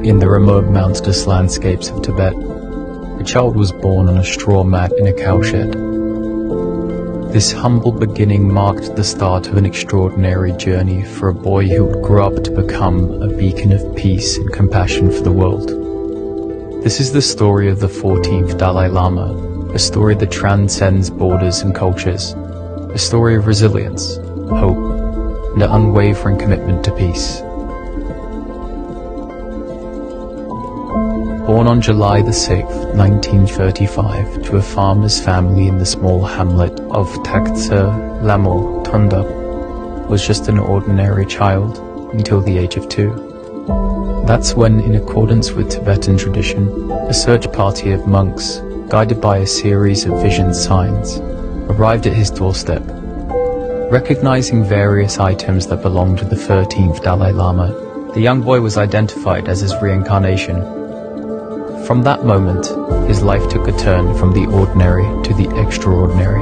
In the remote mountainous landscapes of Tibet, a child was born on a straw mat in a cowshed. This humble beginning marked the start of an extraordinary journey for a boy who would grow up to become a beacon of peace and compassion for the world. This is the story of the 14th Dalai Lama, a story that transcends borders and cultures, a story of resilience, hope, and an unwavering commitment to peace. Born on July the 6th, 1935, to a farmer's family in the small hamlet of Lamo Tunda, was just an ordinary child until the age of 2. That's when, in accordance with Tibetan tradition, a search party of monks, guided by a series of vision signs, arrived at his doorstep. Recognizing various items that belonged to the 13th Dalai Lama, the young boy was identified as his reincarnation. From that moment, his life took a turn from the ordinary to the extraordinary.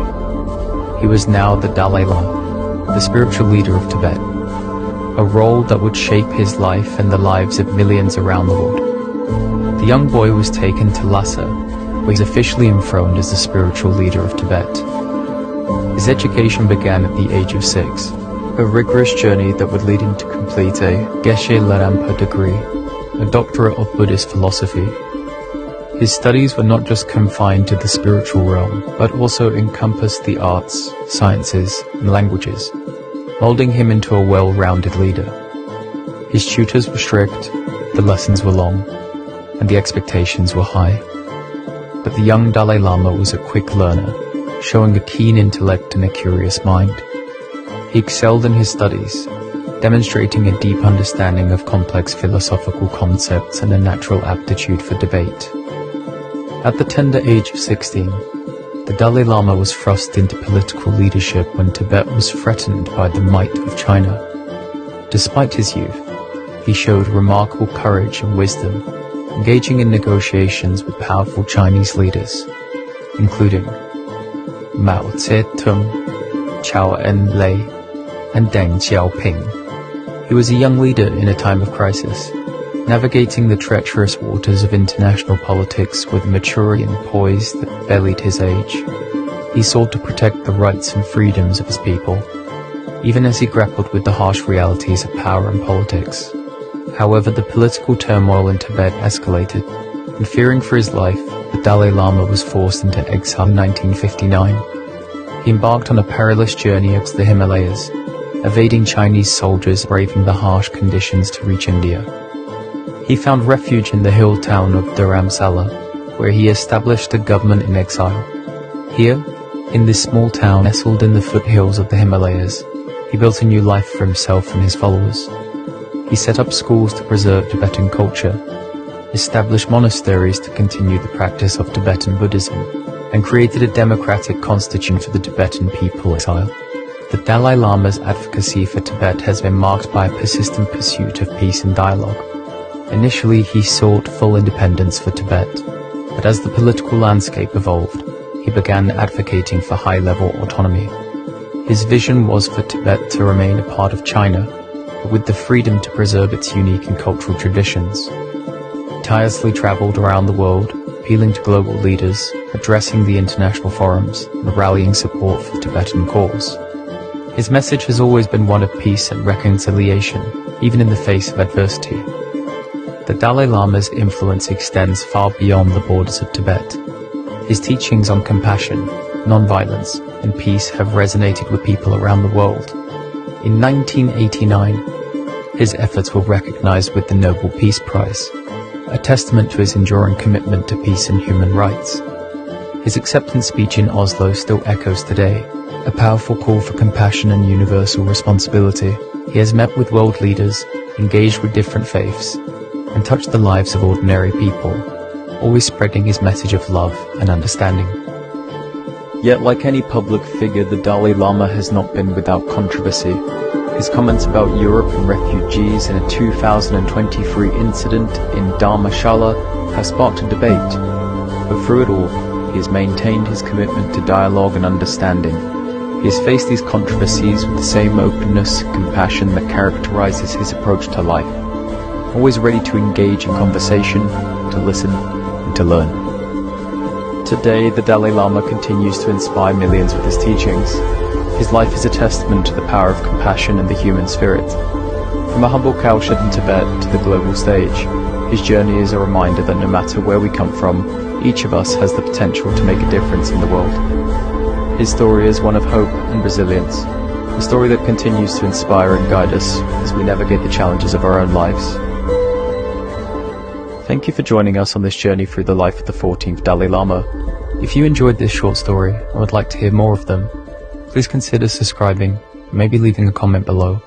He was now the Dalai Lama, the spiritual leader of Tibet, a role that would shape his life and the lives of millions around the world. The young boy was taken to Lhasa, where he was officially enthroned as the spiritual leader of Tibet. His education began at the age of 6, a rigorous journey that would lead him to complete a Geshe Larampa degree, a doctorate of Buddhist philosophy. His studies were not just confined to the spiritual realm, but also encompassed the arts, sciences, and languages, molding him into a well-rounded leader. His tutors were strict, the lessons were long, and the expectations were high. But the young Dalai Lama was a quick learner, showing a keen intellect and a curious mind. He excelled in his studies, demonstrating a deep understanding of complex philosophical concepts and a natural aptitude for debate. At the tender age of 16, the Dalai Lama was thrust into political leadership when Tibet was threatened by the might of China. Despite his youth, he showed remarkable courage and wisdom, engaging in negotiations with powerful Chinese leaders, including Mao Zedong, Zhou Enlai, and Deng Xiaoping. He was a young leader in a time of crisis, navigating the treacherous waters of international politics with maturity and poise that belied his age. He sought to protect the rights and freedoms of his people, even as he grappled with the harsh realities of power and politics. However, the political turmoil in Tibet escalated, and fearing for his life, the Dalai Lama was forced into exile in 1959. He embarked on a perilous journey across the Himalayas, evading Chinese soldiers, braving the harsh conditions to reach India. He found refuge in the hill town of Dharamsala, where he established a government in exile. Here, in this small town nestled in the foothills of the Himalayas, he built a new life for himself and his followers. He set up schools to preserve Tibetan culture, established monasteries to continue the practice of Tibetan Buddhism, and created a democratic constitution for the Tibetan people in exile. The Dalai Lama's advocacy for Tibet has been marked by a persistent pursuit of peace and dialogue. Initially, he sought full independence for Tibet, but as the political landscape evolved, he began advocating for high-level autonomy. His vision was for Tibet to remain a part of China, but with the freedom to preserve its unique and cultural traditions. He tirelessly traveled around the world, appealing to global leaders, addressing the international forums, and rallying support for the Tibetan cause. His message has always been one of peace and reconciliation, even in the face of adversity. The Dalai Lama's influence extends far beyond the borders of Tibet. His teachings on compassion, non-violence, and peace have resonated with people around the world. In 1989, his efforts were recognized with the Nobel Peace Prize, a testament to his enduring commitment to peace and human rights. His acceptance speech in Oslo still echoes today, a powerful call for compassion and universal responsibility. He has met with world leaders, engaged with different faiths, and touched the lives of ordinary people, always spreading his message of love and understanding. Yet, like any public figure, the Dalai Lama has not been without controversy. His comments about Europe and refugees in a 2023 incident in Dharamshala have sparked a debate. But through it all, he has maintained his commitment to dialogue and understanding. He has faced these controversies with the same openness and compassion that characterizes his approach to life. always ready to engage in conversation, to listen, and to learn. Today, the Dalai Lama continues to inspire millions with his teachings. His life is a testament to the power of compassion and the human spirit. From a humble cowshed in Tibet to the global stage, his journey is a reminder that no matter where we come from, each of us has the potential to make a difference in the world. His story is one of hope and resilience, a story that continues to inspire and guide us as we navigate the challenges of our own lives. Thank you for joining us on this journey through the life of the 14th Dalai Lama. If you enjoyed this short story and would like to hear more of them, please consider subscribing and maybe leaving a comment below.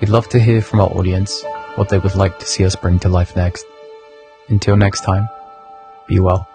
We'd love to hear from our audience what they would like to see us bring to life next. Until next time, be well.